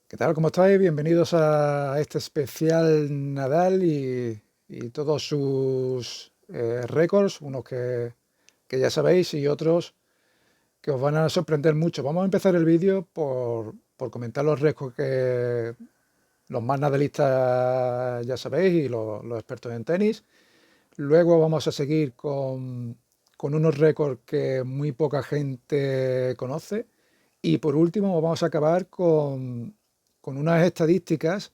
¿Qué tal? ¿Cómo estáis? Bienvenidos a este especial Nadal y todos sus récords, unos que ya sabéis y otros que os van a sorprender mucho. Vamos a empezar el vídeo por comentar los récords que los más nadalistas ya sabéis y los expertos en tenis. Luego vamos a seguir con unos récords que muy poca gente conoce. Y por último vamos a acabar con unas estadísticas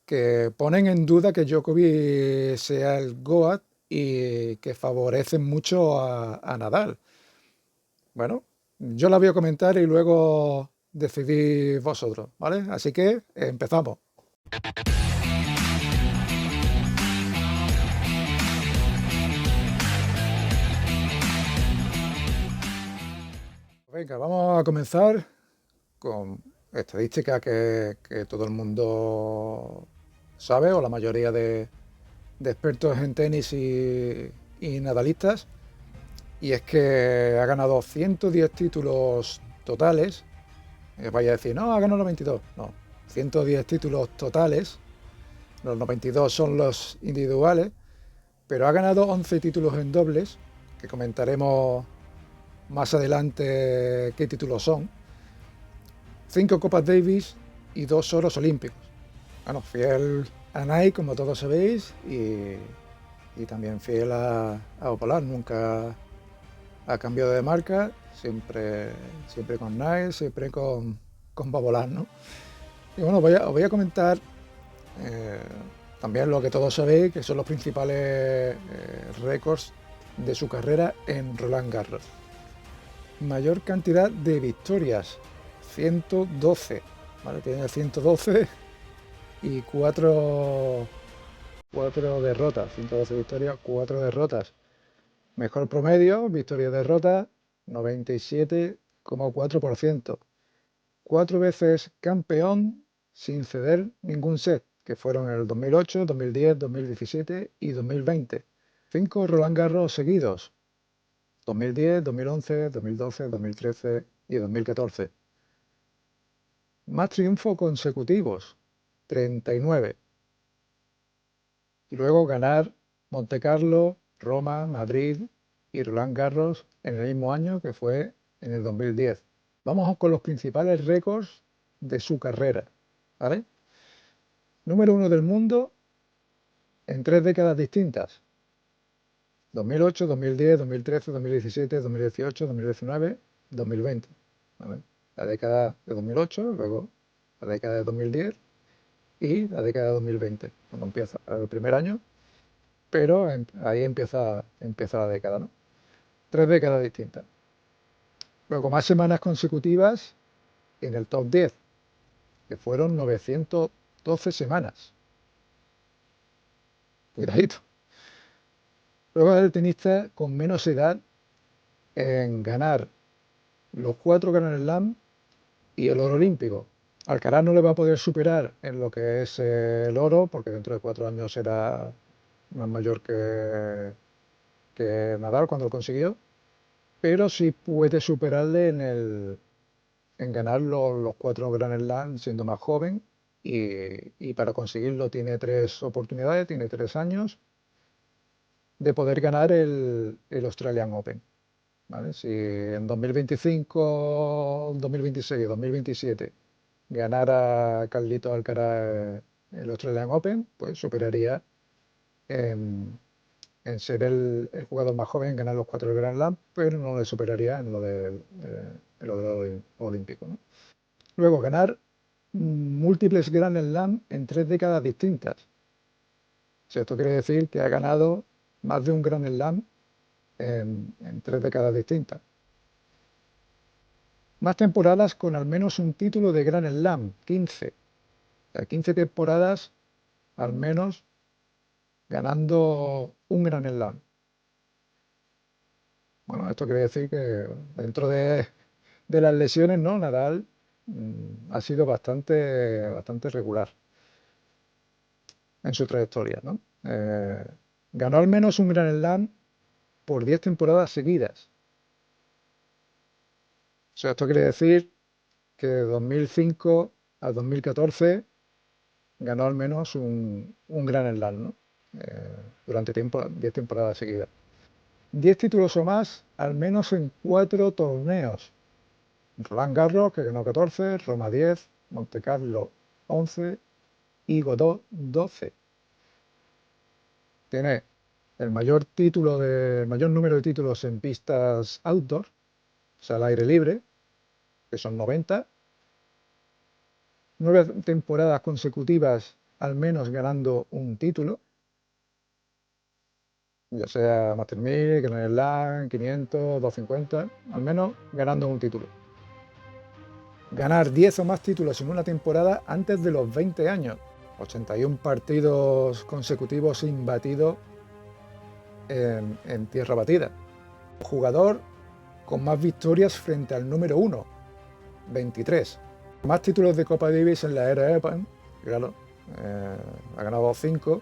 que ponen en duda que Djokovic sea el GOAT y que favorecen mucho a Nadal. Bueno, yo la voy a comentar y luego decidís vosotros, ¿vale? Así que empezamos. Venga, vamos a comenzar con estadísticas que todo el mundo sabe, o la mayoría de expertos en tenis y nadalistas, y es que ha ganado 110 títulos totales. Vaya a decir, no, ha ganado 92. No, 110 títulos totales. Los 92 son los individuales, pero ha ganado 11 títulos en dobles, que comentaremos más adelante qué títulos son. 5 Copas Davis y 2 oros olímpicos. Bueno, fiel a Nike, como todos sabéis, y también fiel a Opolar. Nunca ha cambiado de marca, siempre con Nike, siempre con Babolat, ¿no? Y bueno, os voy a comentar eh, también lo que todos sabéis, que son los principales récords de su carrera en Roland Garros. Mayor cantidad de victorias, 112, ¿vale? Tiene 112 y 4 derrotas, 112 victorias, 4 derrotas. Mejor promedio, victoria-derrota, 97,4%. 4 veces campeón sin ceder ningún set, que fueron en el 2008, 2010, 2017 y 2020. 5 Roland Garros seguidos, 2010, 2011, 2012, 2013 y 2014. Más triunfos consecutivos, 39. Y luego ganar Monte Carlo, Roma, Madrid y Roland Garros en el mismo año, que fue en el 2010. Vamos con los principales récords de su carrera, ¿vale? Número 1 del mundo en 3 décadas distintas. 2008, 2010, 2013, 2017, 2018, 2019, 2020. ¿Vale? La década de 2008, luego la década de 2010 y la década de 2020, cuando empieza el primer año, pero ahí empieza la década, ¿no? 3 décadas distintas. Luego más semanas consecutivas en el top 10, que fueron 912 semanas. Cuidadito. Luego es el tenista con menos edad en ganar los 4 Grand Slam y el oro olímpico. Alcaraz no le va a poder superar en lo que es el oro, porque dentro de 4 años será más mayor que Nadal cuando lo consiguió, pero sí puede superarle en ganar los 4 Grand Slam siendo más joven, y para conseguirlo tiene 3 oportunidades, tiene 3 años de poder ganar el Australian Open. ¿Vale? Si en 2025, 2026, 2027 ganara Carlito Alcaraz el Australian Open, pues superaría en, en ser el jugador más joven en ganar los 4 Grand Slam, pero no le superaría en lo del olímpico, ¿no? Luego, ganar múltiples Grand Slam en 3 décadas distintas. O sea, esto quiere decir que ha ganado más de un Grand Slam en 3 décadas distintas. Más temporadas con al menos un título de Grand Slam, 15. O sea, 15 temporadas al menos ganando un Grand Slam. Bueno, esto quiere decir que dentro de las lesiones, ¿no? Nadal ha sido bastante regular en su trayectoria, ¿no? Ganó al menos un Grand Slam por 10 temporadas seguidas. O sea, esto quiere decir que 2005 al 2014 ganó al menos un Grand Slam, ¿no? Durante 10 temporadas seguidas. 10 títulos o más, al menos en 4 torneos. Roland Garros, que ganó 14, Roma 10, Monte Carlo 11 y Godó 12. Tiene el mayor número de títulos en pistas outdoor, o sea, al aire libre, que son 90. 9 temporadas consecutivas al menos ganando un título, ya sea Master 1000, Grand Slam, 500, 250, al menos ganando un título. Ganar 10 o más títulos en una temporada antes de los 20 años. 81 partidos consecutivos imbatidos en tierra batida. Jugador con más victorias frente al número 1, 23. Más títulos de Copa Davis en la era Open, claro, ha ganado 5,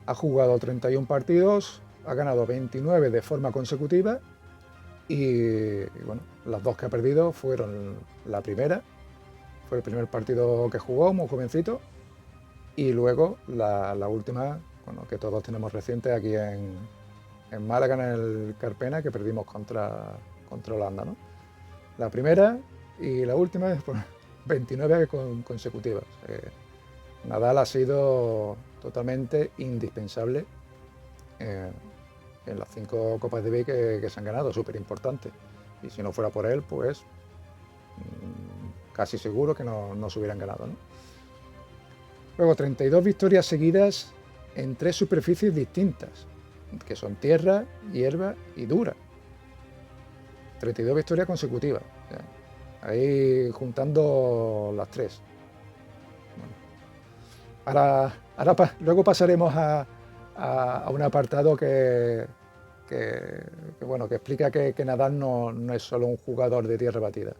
ha jugado 31 partidos, ha ganado 29 de forma consecutiva y bueno, las 2 que ha perdido fueron la primera, fue el primer partido que jugó, muy jovencito, y luego la última, bueno, que todos tenemos reciente aquí en Málaga, en el Carpena, que perdimos contra Holanda, ¿no? La primera y la última es por 29 consecutivas. Nadal ha sido totalmente indispensable en las 5 Copas de Davis que se han ganado, súper importante. Y si no fuera por él, pues casi seguro que no se hubieran ganado, ¿no? Luego, 32 victorias seguidas en 3 superficies distintas, que son tierra, hierba y dura. 32 victorias consecutivas. Ahí juntando las 3. Bueno. Luego pasaremos a un apartado que explica que Nadal no es solo un jugador de tierra batida.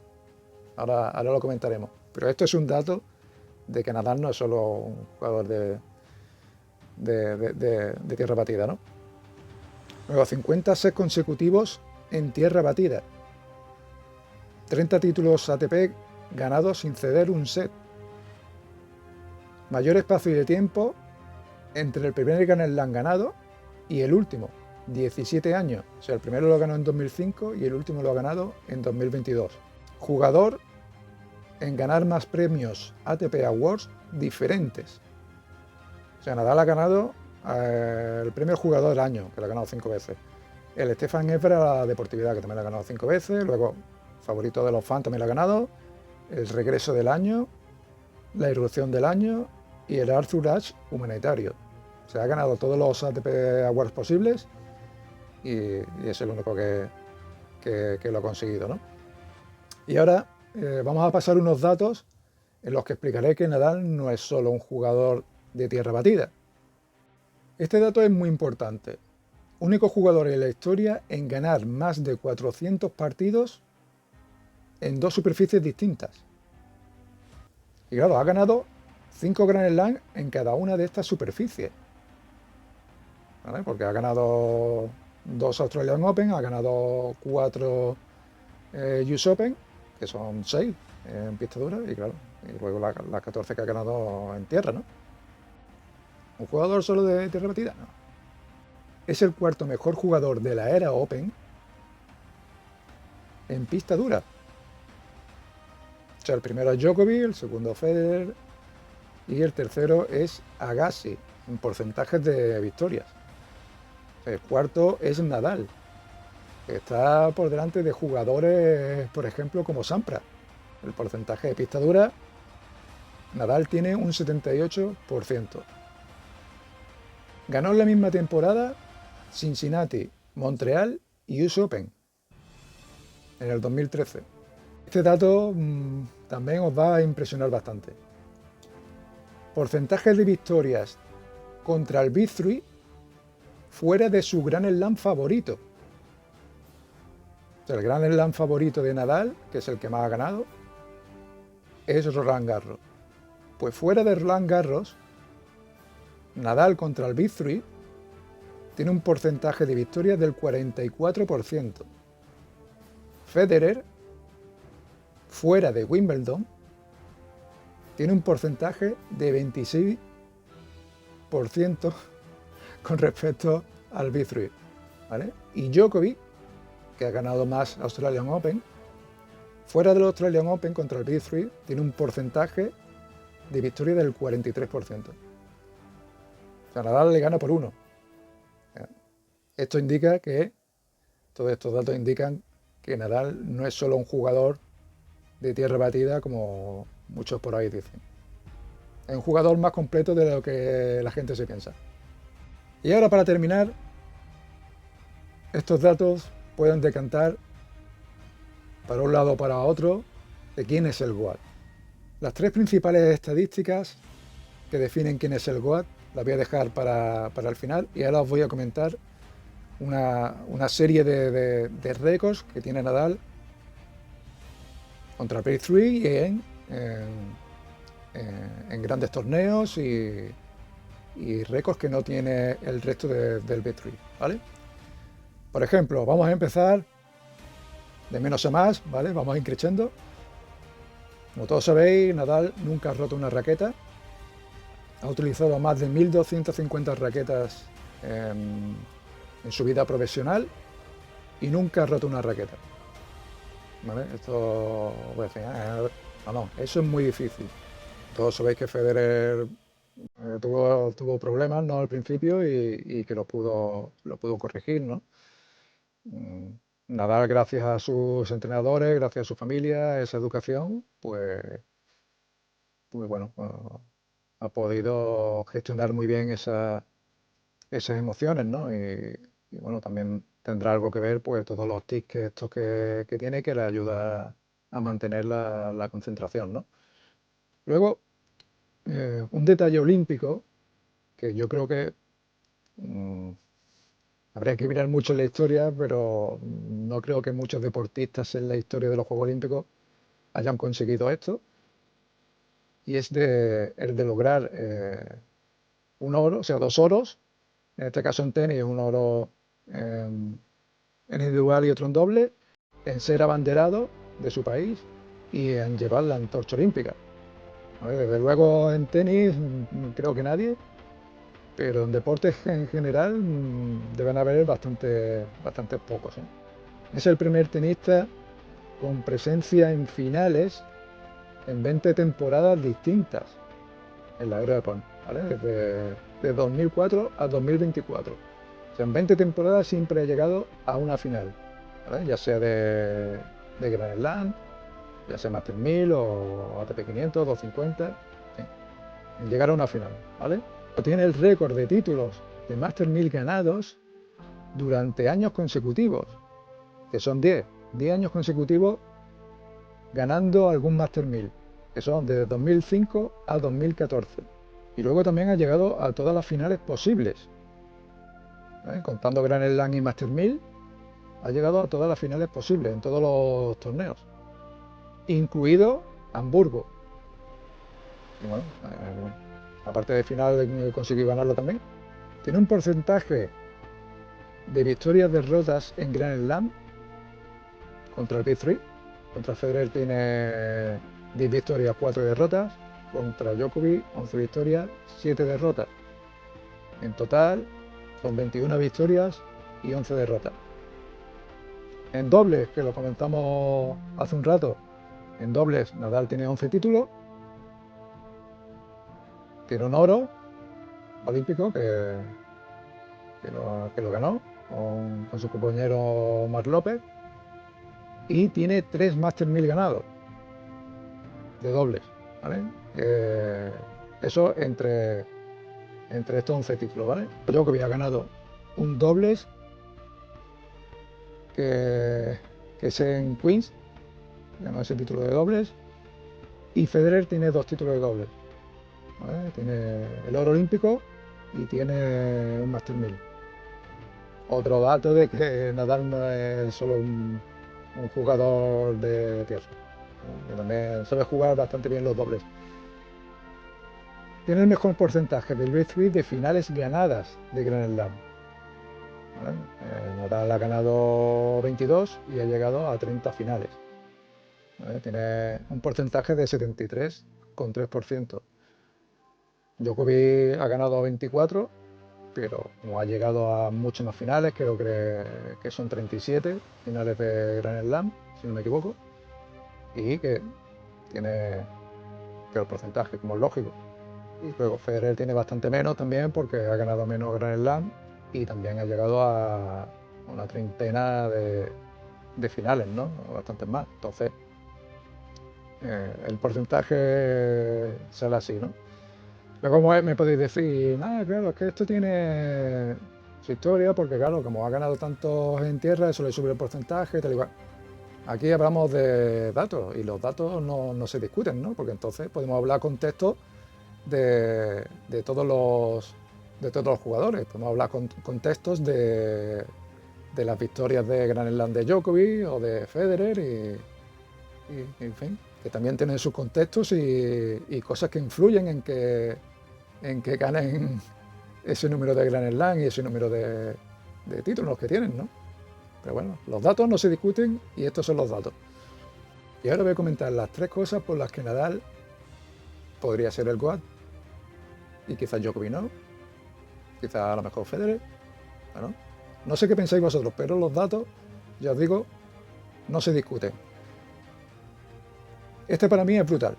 Ahora lo comentaremos. Pero esto es un dato de que Nadal no es solo un jugador de tierra batida, ¿no? Luego, 50 sets consecutivos en tierra batida. 30 títulos ATP ganados sin ceder un set. Mayor espacio de tiempo entre el primer Grand Slam ganado y el último, 17 años. O sea, el primero lo ganó en 2005 y el último lo ha ganado en 2022. Jugador en ganar más premios ATP Awards diferentes. O sea, Nadal ha ganado el premio Jugador del Año, que lo ha ganado 5 veces. El Stefan Edberg a la deportividad, que también lo ha ganado 5 veces. Luego, favorito de los fans, también lo ha ganado. El regreso del año, la irrupción del año y el Arthur Ashe humanitario. O sea, ha ganado todos los ATP Awards posibles y es el único que lo ha conseguido, ¿no? Y ahora vamos a pasar unos datos en los que explicaré que Nadal no es solo un jugador de tierra batida. Este dato es muy importante. Único jugador en la historia en ganar más de 400 partidos en 2 superficies distintas. Y claro, ha ganado 5 Grand Slam en cada una de estas superficies. ¿Vale? Porque ha ganado 2 Australian Open, ha ganado 4 US Open, que son 6 en pista dura, y claro, y luego las 14 que ha ganado en tierra, ¿no? ¿Un jugador solo de tierra batida? No. Es el 4º mejor jugador de la era Open en pista dura. O sea, el primero es Djokovic, el segundo Federer y el tercero es Agassi en porcentajes de victorias. El 4º es Nadal, que está por delante de jugadores, por ejemplo, como Sampras. El porcentaje de pista dura, Nadal tiene un 78%. Ganó en la misma temporada Cincinnati, Montreal y US Open en el 2013. Este dato también os va a impresionar bastante. Porcentajes de victorias contra el Big Three fuera de su Grand Slam favorito. O sea, el Grand Slam favorito de Nadal, que es el que más ha ganado, es Roland Garros. Pues fuera de Roland Garros, Nadal contra el Big Three tiene un porcentaje de victorias del 44%. Federer, fuera de Wimbledon, tiene un porcentaje de 26% con respecto al B3, ¿vale? Y Djokovic, que ha ganado más Australian Open, fuera del Australian Open contra el B3, tiene un porcentaje de victoria del 43%. O sea, Nadal le gana por 1. Esto indica que, todos estos datos indican que Nadal no es solo un jugador de tierra batida como muchos por ahí dicen. Es un jugador más completo de lo que la gente se piensa. Y ahora, para terminar, estos datos pueden decantar para un lado o para otro de quién es el GOAT. Las tres principales estadísticas que definen quién es el GOAT las voy a dejar para el final, y ahora os voy a comentar una serie de récords que tiene Nadal contra Play 3 y en grandes torneos y récords que no tiene el resto del B3, ¿vale? Por ejemplo, vamos a empezar de menos a más, ¿vale? Vamos a ir creciendo. Como todos sabéis, Nadal nunca ha roto una raqueta. Ha utilizado más de 1250 raquetas en su vida profesional y nunca ha roto una raqueta, ¿vale? Esto, pues, no, eso es muy difícil. Todos sabéis que Federer tuvo problemas, ¿no?, al principio y que lo pudo corregir, ¿no? Nadal, gracias a sus entrenadores, gracias a su familia, a esa educación, pues bueno, ha podido gestionar muy bien esas emociones, ¿no? Y bueno, también tendrá algo que ver, pues, todos los tics estos que tiene, que le ayuda a mantener la concentración, ¿no? Luego, un detalle olímpico que yo creo que habría que mirar mucho en la historia, pero no creo que muchos deportistas en la historia de los Juegos Olímpicos hayan conseguido esto, y es el de lograr un oro, o sea, 2 oros, en este caso en tenis, un oro en individual y otro en doble, en ser abanderado de su país y en llevar la antorcha olímpica. A ver, desde luego en tenis creo que nadie, pero en deportes en general deben haber bastante pocos, ¿eh? Es el primer tenista con presencia en finales en 20 temporadas distintas en la era de Pon, ¿vale? Desde 2004 a 2024. O sea, en 20 temporadas siempre ha llegado a una final, ¿vale? Ya sea de Grand Slam, ya sea Master 1000 o ATP 500, 250, en llegar a una final, ¿vale? Tiene el récord de títulos de Master 1000 ganados durante años consecutivos, que son 10 años consecutivos ganando algún Master 1000, que son desde 2005 a 2014. Y luego también ha llegado a todas las finales posibles, ¿vale? Contando Grand Slam y Master 1000, ha llegado a todas las finales posibles en todos los torneos, incluido Hamburgo. Y bueno, aparte de final, consiguió ganarlo también. Tiene un porcentaje de victorias derrotas en Grand Slam contra el Big 3. Contra Federer tiene 10 victorias, 4 derrotas. Contra Djokovic, 11 victorias, 7 derrotas. En total son 21 victorias y 11 derrotas. En dobles, que lo comentamos hace un rato, en dobles Nadal tiene 11 títulos, tiene un oro olímpico que lo ganó con su compañero Marc López, y tiene 3 Master 1000 ganados de dobles, ¿vale? Eso entre estos 11 títulos, ¿vale? Yo que había ganado un dobles que es en Queens, ganó ese título de dobles, y Federer tiene 2 títulos de dobles, ¿vale? Tiene el oro olímpico y tiene un Master 1000. Otro dato de que Nadal no es solo un jugador de tierra, ¿no? Que también sabe jugar bastante bien los dobles. Tiene el mejor porcentaje del B3 de finales ganadas de Grand Slam, ¿vale? Nadal ha ganado 22 y ha llegado a 30 finales, ¿vale? Tiene un porcentaje de 73 3%. Djokovic ha ganado 24, pero como ha llegado a muchas más finales, creo que son 37 finales de Grand Slam, si no me equivoco, y que tiene peor porcentaje, como es lógico. Y luego Federer tiene bastante menos también porque ha ganado menos Grand Slam y también ha llegado a una treintena de finales, ¿no? Bastantes más. Entonces, el porcentaje sale así, ¿no? Luego me podéis decir, claro, es que esto tiene su historia porque, claro, como ha ganado tantos en tierra, eso le sube el porcentaje, tal y cual. Aquí hablamos de datos y los datos no se discuten, ¿no? Porque entonces podemos hablar contextos de todos los jugadores. Podemos hablar con contextos de las victorias de Grand Slam de Djokovic o de Federer y, en fin, que también tienen sus contextos y cosas que influyen en que ganen ese número de Grand Slam y ese número de títulos que tienen, ¿no? Pero bueno, los datos no se discuten y estos son los datos. Y ahora voy a comentar las 3 cosas por las que Nadal podría ser el GOAT y quizás Djokovic no, quizás a lo mejor Federer. Bueno, no sé qué pensáis vosotros, pero los datos, ya os digo, no se discuten. Este para mí es brutal.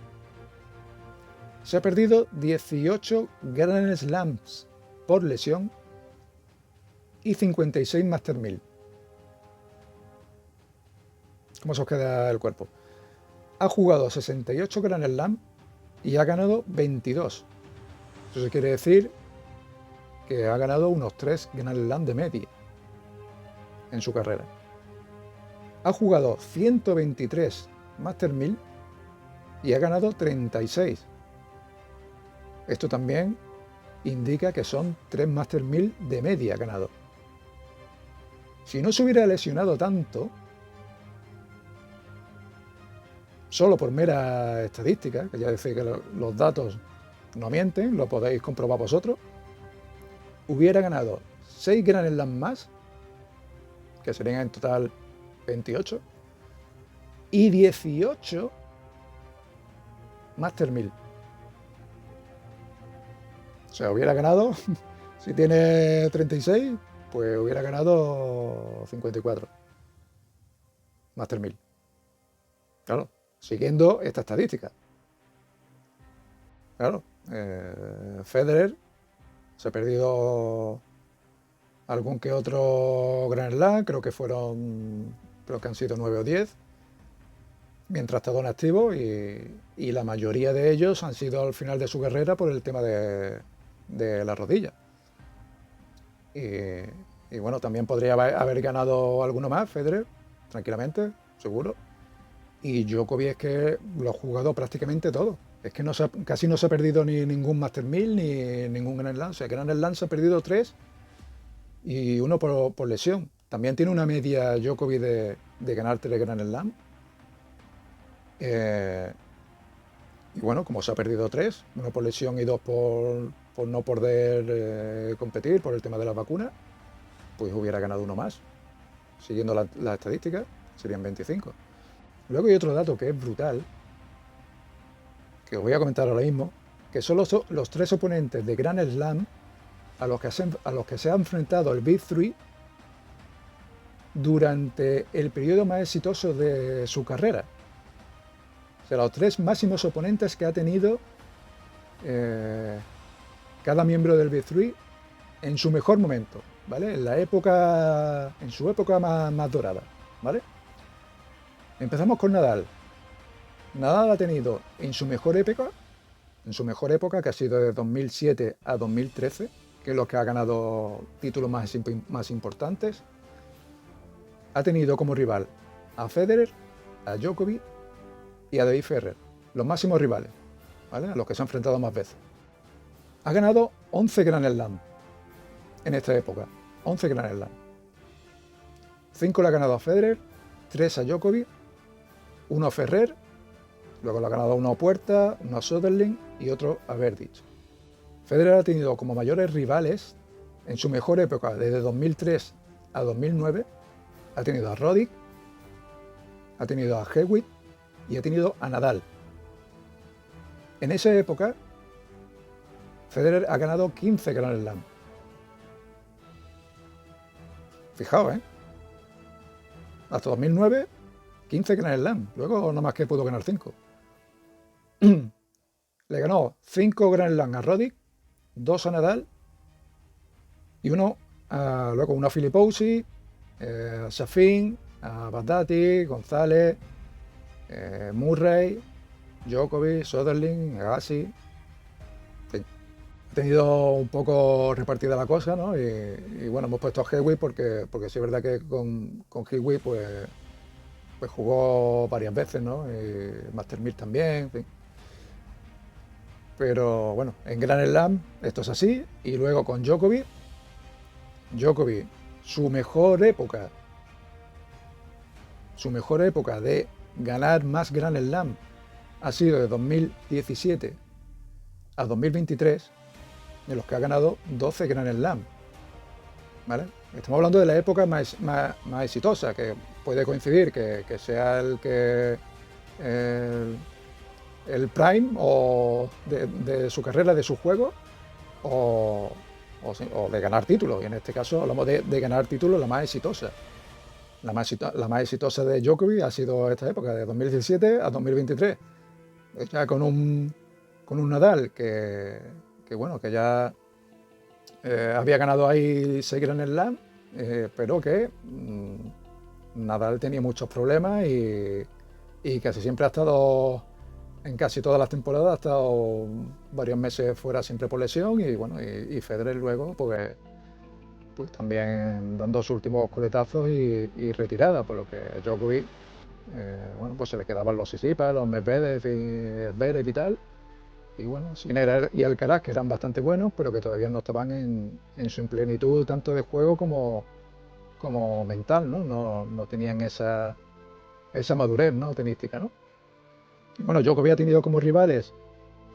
Se ha perdido 18 Grand Slams por lesión y 56 Master 1000. ¿Cómo se os queda el cuerpo? Ha jugado 68 Grand Slam y ha ganado 22. Eso quiere decir que ha ganado unos 3 Grand Slam de media en su carrera. Ha jugado 123 Master 1000 y ha ganado 36. Esto también indica que son 3 Master 1000 de media ganado. Si no se hubiera lesionado tanto, solo por mera estadística, que ya decía que los datos no mienten, lo podéis comprobar vosotros, hubiera ganado 6 Grand Slam más, que serían en total 28, y 18 Master 1000. O sea, hubiera ganado, si tiene 36, pues hubiera ganado 54 Master 1000. Claro, siguiendo esta estadística. Claro, Federer se ha perdido algún que otro Grand Slam, creo que han sido 9 o 10, mientras está en activo, y la mayoría de ellos han sido al final de su carrera por el tema de la rodilla. Y bueno, también podría haber ganado alguno más, Federer, tranquilamente, seguro. Y Djokovic es que lo ha jugado prácticamente todo. Es que casi no se ha perdido ni ningún Master 1000 ni ningún Grand Slam. O sea, Grand Slam se ha perdido 3 y uno por lesión. También tiene una media Djokovic de ganar 3 Grand Slam. Y bueno, como se ha perdido 3, uno por lesión y 2 por no poder competir por el tema de las vacunas, pues hubiera ganado uno más. Siguiendo la estadística, serían 25. Luego hay otro dato que es brutal, que os voy a comentar ahora mismo, que son los 3 oponentes de Grand Slam a los que se ha enfrentado el Big Three durante el periodo más exitoso de su carrera. O sea, los 3 máximos oponentes que ha tenido cada miembro del Big Three en su mejor momento, ¿vale? En su época más dorada, ¿vale? Empezamos con Nadal. Nadal ha tenido en su mejor época, que ha sido de 2007 a 2013, que es lo que ha ganado títulos más importantes, ha tenido como rival a Federer, a Djokovic y a David Ferrer, los máximos rivales, ¿vale? A los que se ha enfrentado más veces. Ha ganado 11 Grand Slam en esta época, 11 Grand Slam. 5 le ha ganado a Federer, 3 a Djokovic, 1 a Ferrer, luego le ha ganado uno a Puerta, uno a Söderling y otro a Berdych. Federer ha tenido como mayores rivales en su mejor época, desde 2003 a 2009, ha tenido a Roddick, ha tenido a Hewitt y ha tenido a Nadal. En esa época, Federer ha ganado 15 Grand Slam. Fijaos, ¿eh? Hasta 2009, 15 Grand Slam. Luego nada más que pudo ganar 5. Le ganó 5 Grand Slam a Roddick, 2 a Nadal y luego uno a Filipowski, a Safin, a Baddati, González, Murray, Djokovic, Soderling, Agassi. Ha tenido un poco repartida la cosa, ¿no? Y bueno, hemos puesto a Hewitt porque sí es verdad que con Hewitt pues jugó varias veces, ¿no? Master 1000 también, en fin. Pero bueno, en Grand Slam esto es así. Y luego con Djokovic, su mejor época de ganar más Grand Slam ha sido de 2017 a 2023, en los que ha ganado 12 Grand Slam. ¿Vale? Estamos hablando de la época más exitosa, que puede coincidir que sea el prime o de su carrera, de su juego, o de ganar títulos. Y en este caso hablamos de ganar títulos, la más exitosa. La más exitosa de Djokovic ha sido esta época, de 2017 a 2023. Ya con un Nadal que bueno, que ya había ganado ahí 6 Grand Slam, pero que Nadal tenía muchos problemas y casi siempre ha estado, en casi todas las temporadas, ha estado varios meses fuera siempre por lesión y bueno, y Federer luego pues también dando sus últimos coletazos y retirada, por lo que Djokovic, bueno, pues se le quedaban los Tsitsipas, los Medvedev y Zverev y tal. Y bueno, Sinner y Alcaraz, que eran bastante buenos, pero que todavía no estaban en su plenitud tanto de juego como mental, ¿no? No tenían esa madurez, ¿no? Tenística, ¿no? Bueno, Djokovic ha tenido como rivales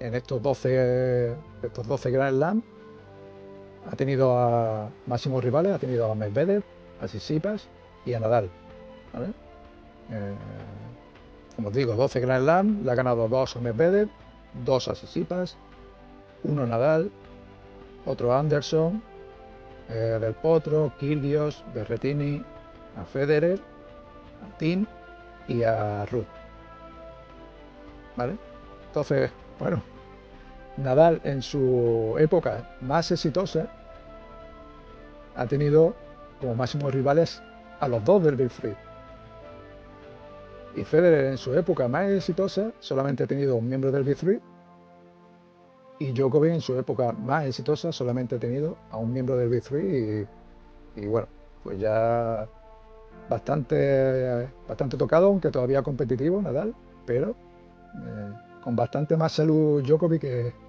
en estos 12 Grand Slam, ha tenido a máximos rivales, ha tenido a Medvedev, a Tsitsipas y a Nadal, ¿vale? Como os digo, 12 Grand Slam, le ha ganado 2 a Medvedev, 2 a Tsitsipas, 1 a Nadal, otro a Anderson, Del Potro, Kyrgios, Berrettini, a Federer, a Tim y a Ruud, ¿vale? Entonces, bueno, Nadal en su época más exitosa ha tenido como máximos rivales a los dos del Big Three. Y Federer en su época más exitosa solamente ha tenido un miembro del Big Three. Y Djokovic en su época más exitosa solamente ha tenido a un miembro del Big Three. Y bueno, pues ya bastante tocado, aunque todavía competitivo Nadal, pero con bastante más salud Djokovic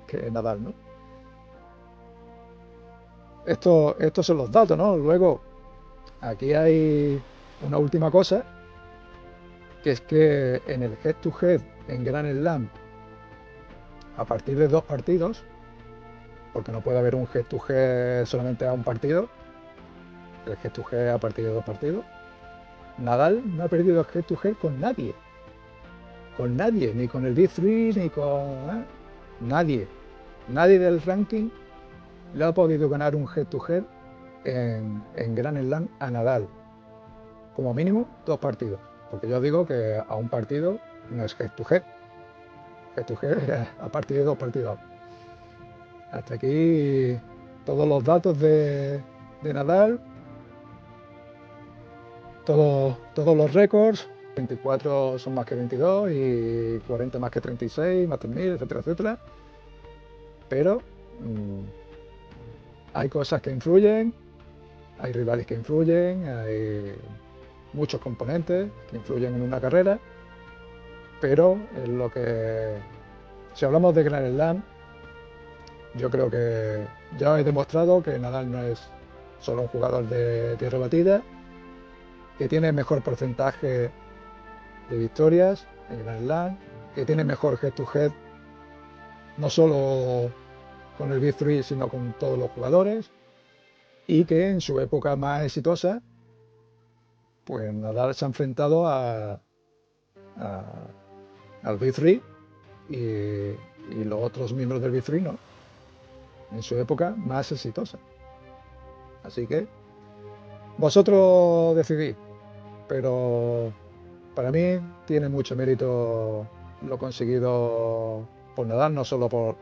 que Nadal, ¿no? Estos son los datos, ¿no? Luego, aquí hay una última cosa, que es que en el head-to-head en Grand Slam, a partir de 2 partidos, porque no puede haber un head-to-head solamente a un partido, el head-to-head a partir de 2 partidos, Nadal no ha perdido el head-to-head con nadie, ni con el Big Three, ni con nadie. Nadie del ranking le ha podido ganar un head-to-head en Grand Slam a Nadal. Como mínimo 2 partidos. Porque yo digo que a un partido no es head-to-head. Head-to-head es a partir de 2 partidos. Hasta aquí todos los datos de Nadal. Todos los récords. 24 son más que 22 y 40 más que 36, más 3000, etcétera, etcétera. Pero hay cosas que influyen, hay rivales que influyen, hay muchos componentes que influyen en una carrera, pero en lo que, si hablamos de Grand Slam, yo creo que ya he demostrado que Nadal no es solo un jugador de tierra batida, que tiene mejor porcentaje de victorias en Grand Slam, que tiene mejor head-to-head, no solo con el Big Three, sino con todos los jugadores, y que en su época más exitosa, pues Nadal se ha enfrentado al Big Three y los otros miembros del Big Three no, en su época más exitosa. Así que vosotros decidís, pero para mí tiene mucho mérito lo conseguido por Nadal, no solo por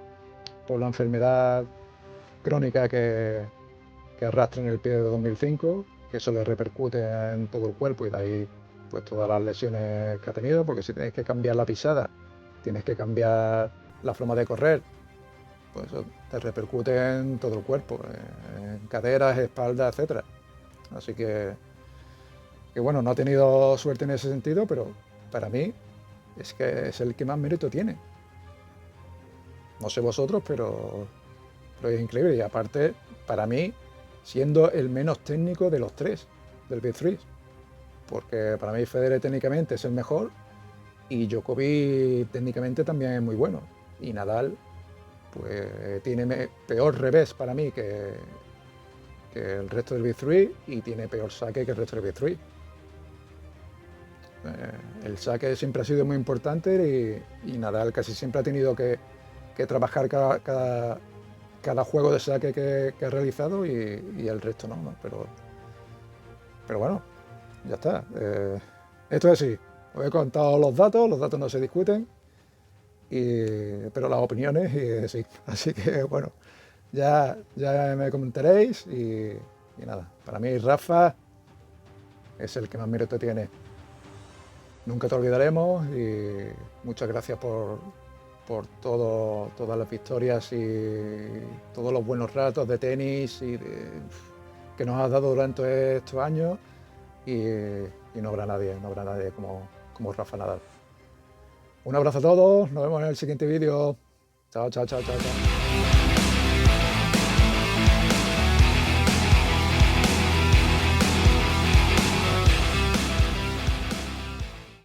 la enfermedad crónica que arrastra en el pie de 2005, que eso le repercute en todo el cuerpo y de ahí pues todas las lesiones que ha tenido, porque si tienes que cambiar la pisada, tienes que cambiar la forma de correr, pues eso te repercute en todo el cuerpo, en caderas, espalda, etcétera. Así que bueno, no ha tenido suerte en ese sentido, pero para mí es que es el que más mérito tiene. No sé vosotros, pero es increíble. Y aparte, para mí, siendo el menos técnico de los tres, del Big Three. Porque para mí Federer técnicamente es el mejor y Djokovic técnicamente también es muy bueno. Y Nadal, pues tiene peor revés para mí que el resto del Big Three y tiene peor saque que el resto del Big Three. El saque siempre ha sido muy importante y Nadal casi siempre ha tenido que trabajar cada juego de saque que ha realizado y el resto no. Pero bueno, ya está. Esto es así. Os he contado los datos no se discuten, pero las opiniones sí. Así que bueno, ya me comentaréis y nada. Para mí Rafa es el que más mérito tiene. Nunca te olvidaremos y muchas gracias por todas las victorias y todos los buenos ratos de tenis que nos has dado durante estos años y no habrá nadie como Rafa Nadal. Un abrazo a todos, nos vemos en el siguiente vídeo. Chao, chao, chao, chao, chao.